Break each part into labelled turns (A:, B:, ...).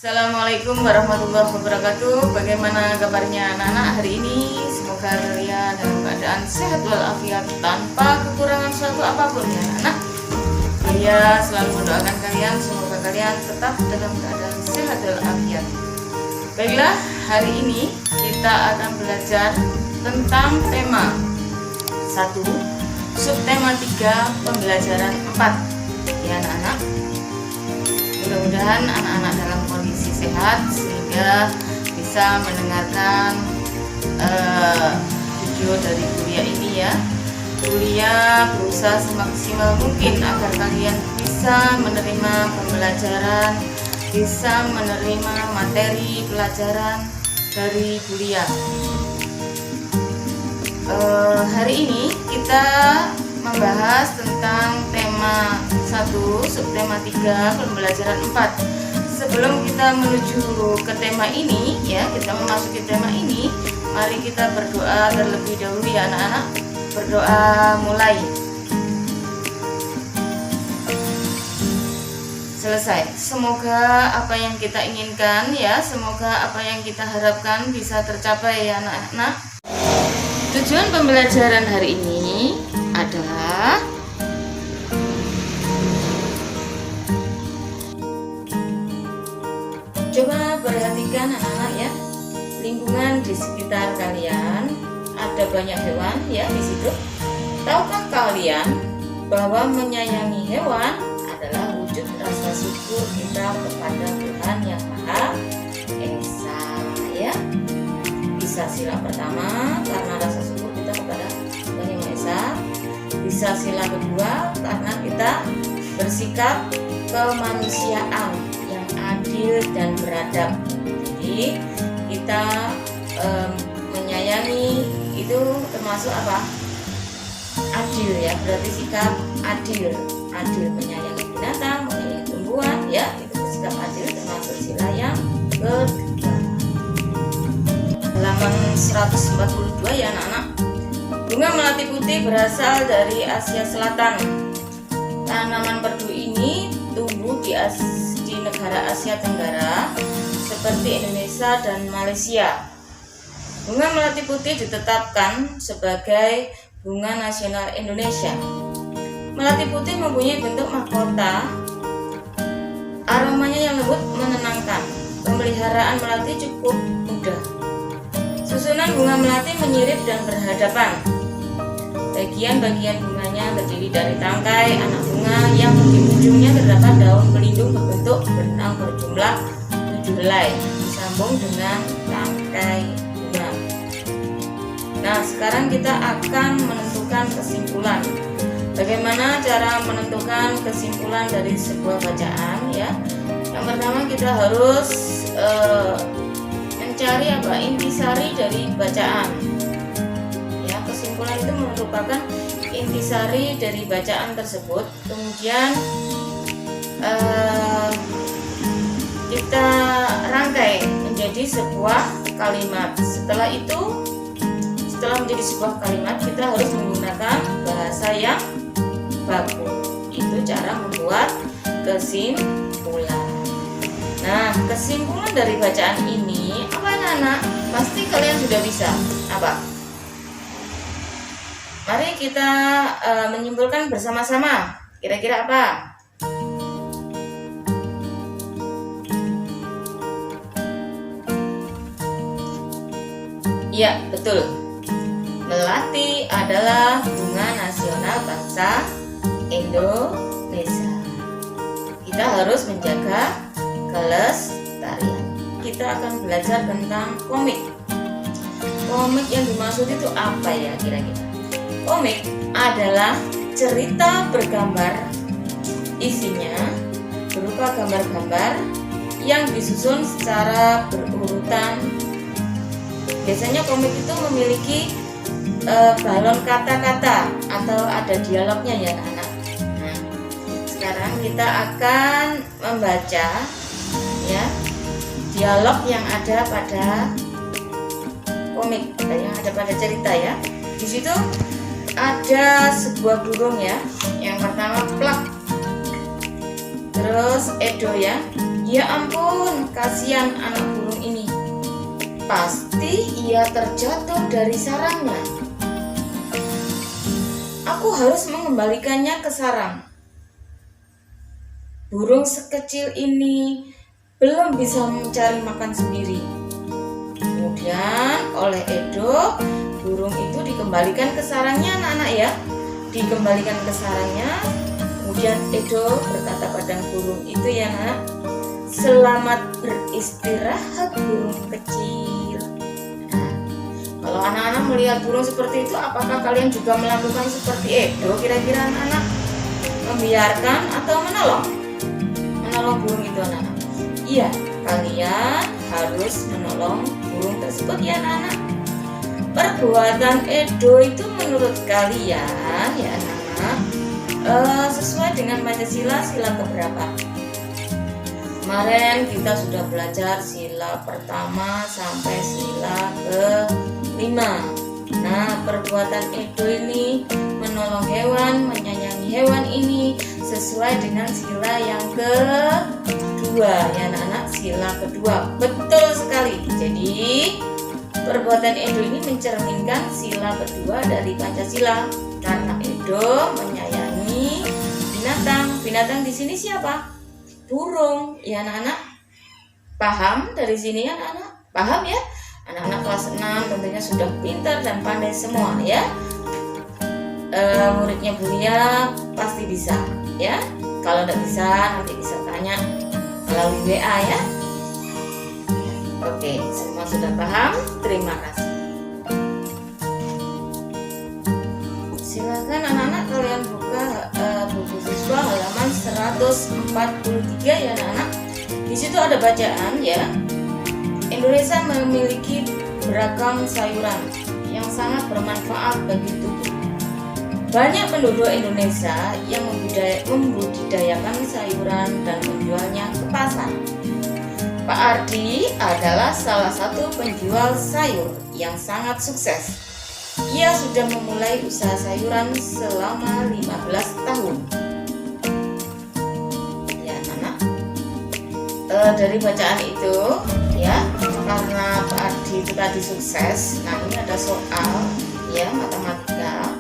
A: Assalamualaikum warahmatullahi wabarakatuh. Bagaimana kabarnya anak-anak hari ini? Semoga kalian dalam keadaan sehat walafiat tanpa kekurangan suatu apapun ya anak. Saya selalu mendoakan kalian semoga kalian tetap dalam keadaan sehat walafiat. Baiklah, hari ini kita akan belajar tentang tema 1, subtema 3, pembelajaran 4 ya anak-anak. Mudah-mudahan anak-anak dalam kondisi sehat sehingga bisa mendengarkan video dari Bulia ini ya. Bulia berusaha semaksimal mungkin agar kalian bisa menerima pembelajaran, bisa menerima materi pelajaran dari Bulia. Hari ini kita membahas tentang tema 1, subtema 3, pembelajaran 4. Sebelum kita menuju ke tema ini ya, kita memasuki tema ini, mari kita berdoa terlebih dahulu ya anak-anak. Berdoa mulai. Selesai. Semoga apa yang kita inginkan ya, semoga apa yang kita harapkan bisa tercapai ya anak-anak. Tujuan pembelajaran hari ini adalah coba perhatikan anak-anak ya, lingkungan di sekitar kalian ada banyak hewan ya di situ. Tahukah kalian bahwa menyayangi hewan adalah wujud rasa syukur kita kepada Tuhan Yang Maha Esa ya. Bisa sila pertama karena rasa syukur kita kepada Tuhan Yang Maha Esa. Bisa sila kedua karena kita bersikap kemanusiaan yang adil dan beradab. Jadi kita menyayangi itu termasuk apa? Adil ya, berarti sikap adil. Adil menyayangi binatang, menyayangi tumbuhan ya, itu bersikap adil termasuk sila yang kedua. Halaman 142 ya anak-anak. Bunga melati putih berasal dari Asia Selatan. Tanaman perdu ini tumbuh di negara Asia Tenggara seperti Indonesia dan Malaysia. Bunga melati putih ditetapkan sebagai bunga nasional Indonesia. Melati putih mempunyai bentuk mahkota. Aromanya yang lembut menenangkan. Pemeliharaan melati cukup mudah. Susunan bunga melati menyirip dan berhadapan. Bagian-bagian bunganya terdiri dari tangkai anak bunga yang di ujungnya terdapat daun pelindung berbentuk benang berjumlah 7 helai disambung dengan tangkai bunga. Nah, sekarang kita akan menentukan kesimpulan. Bagaimana cara menentukan kesimpulan dari sebuah bacaan ya? Yang pertama kita harus mencari apa? Intisari dari bacaan. Kesimpulan itu merupakan intisari dari bacaan tersebut. Kemudian kita rangkai menjadi sebuah kalimat. Setelah menjadi sebuah kalimat, kita harus menggunakan bahasa yang baku. Itu cara membuat kesimpulan. Nah, kesimpulan dari bacaan ini apa anak-anak? Pasti kalian sudah bisa. Apa? Mari kita menyimpulkan bersama-sama. Kira-kira apa? Ya, betul. Melati adalah bunga nasional bangsa Indonesia. Kita harus menjaga kelestarian. Kita akan belajar tentang komik. Komik yang dimaksud itu apa ya kira-kira? Komik adalah cerita bergambar, isinya berupa gambar-gambar yang disusun secara berurutan. Biasanya komik itu memiliki balon kata-kata atau ada dialognya ya anak. Nah, sekarang kita akan membaca ya dialog yang ada pada komik, yang ada pada cerita ya. Di situ ada sebuah burung ya. Yang pertama plak, terus edo ya, Ya ampun, kasihan anak burung ini. Pasti ia terjatuh dari sarangnya. Aku harus mengembalikannya ke sarang. Burung sekecil ini belum bisa mencari makan sendiri. Kemudian oleh Edo, burung itu dikembalikan ke sarangnya anak-anak ya. Dikembalikan ke sarangnya. Kemudian Edo berkata pada burung itu ya nak, selamat beristirahat burung kecil. Nah, kalau anak-anak melihat burung seperti itu, apakah kalian juga melakukan seperti Edo kira-kira anak-anak? Membiarkan atau menolong? Menolong burung itu anak-anak. Iya, kalian harus menolong burung tersebut ya anak-anak. Perbuatan Edo itu menurut kalian ya anak-anak sesuai dengan Pancasila sila keberapa? Kemarin kita sudah belajar sila pertama sampai sila ke-5. Nah, perbuatan Edo ini menolong hewan, menyayangi hewan ini sesuai dengan sila yang kedua ya anak-anak, sila kedua. Betul sekali. Jadi perbuatan Edo ini mencerminkan sila kedua dari Pancasila karena Edo menyayangi binatang. Binatang di sini siapa? Burung ya anak-anak. Paham dari sini ya anak-anak? Paham ya? Anak-anak kelas 6 tentunya sudah pintar dan pandai semua ya. Muridnya Bulia pasti bisa ya. Kalau tidak bisa nanti bisa tanya melalui WA ya. Oke, semua sudah paham? Terima kasih. Silakan anak-anak kalian buka buku siswa halaman 143 ya anak-anak. Di situ ada bacaan ya. Indonesia memiliki beragam sayuran yang sangat bermanfaat bagi tubuh. Banyak penduduk Indonesia yang membudidayakan sayuran dan menjualnya ke pasar. Pak Ardi adalah salah satu penjual sayur yang sangat sukses. Ia sudah memulai usaha sayuran selama 15 tahun. Ya, anak. Dari bacaan itu, ya, karena Pak Ardi itu tadi sukses. Nah, ini ada soal, ya, matematika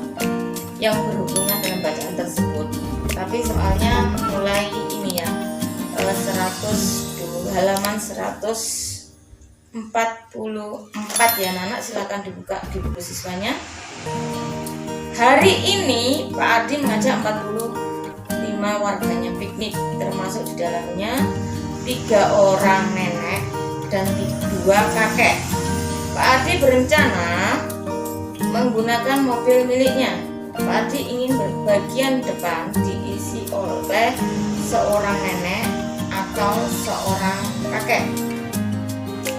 A: yang berhubungan dengan bacaan tersebut. Tapi soalnya mulai ini ya, halaman 144 ya anak, silakan dibuka di buku siswanya. Hari ini Pak Ardi mengajak 45 warganya piknik, termasuk di dalamnya 3 orang nenek dan 2 kakek. Pak Ardi berencana menggunakan mobil miliknya. Pak Ardi ingin bagian depan diisi oleh seorang nenek atau seorang kakek.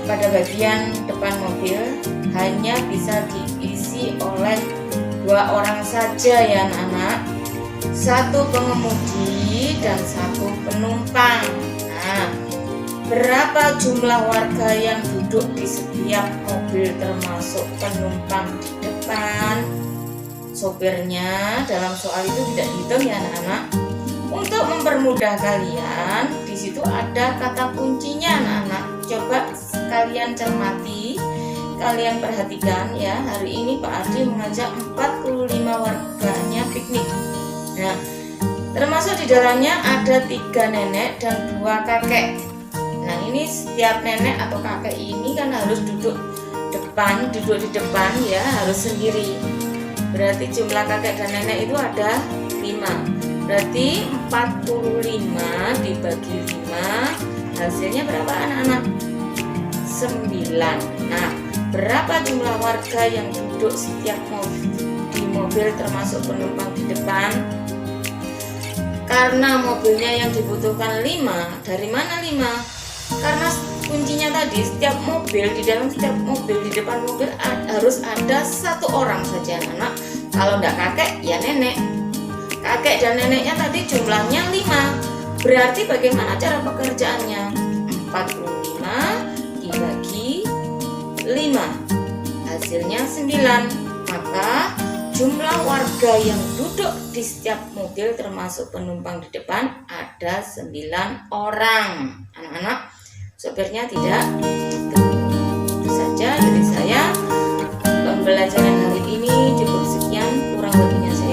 A: Pada bagian depan mobil hanya bisa diisi oleh 2 orang saja ya anak-anak, 1 pengemudi dan 1 penumpang. Nah, berapa jumlah warga yang duduk di setiap mobil termasuk penumpang di depan? Sopirnya dalam soal itu tidak dihitung ya anak-anak. Untuk mempermudah kalian, di situ ada kata kuncinya anak-anak. Coba kalian cermati, kalian perhatikan ya. Hari ini Pak Ardi mengajak 45 warganya piknik. Nah, termasuk di dalamnya ada 3 nenek dan 2 kakek. Nah, ini setiap nenek atau kakek ini kan harus duduk di depan ya, harus sendiri. Berarti jumlah kakek dan nenek itu ada 5. Berarti 45 dibagi 5, hasilnya berapa anak-anak? 9. Nah, berapa jumlah warga yang duduk setiap di mobil termasuk penumpang di depan? Karena mobilnya yang dibutuhkan 5. Dari mana 5? Karena kuncinya tadi, setiap mobil, di dalam setiap mobil, di depan mobil harus ada 1 orang saja anak. Kalau enggak kakek ya nenek. Kakek dan neneknya tadi jumlahnya 5. Berarti bagaimana cara pekerjaannya? 45 dibagi 5, hasilnya 9. Maka jumlah warga yang duduk di setiap mobil termasuk penumpang di depan ada ada 9 orang. Anak-anak, sopirnya tidak. Itu saja dari saya. Pembelajaran hari ini cukup sekian, kurang lebihnya saya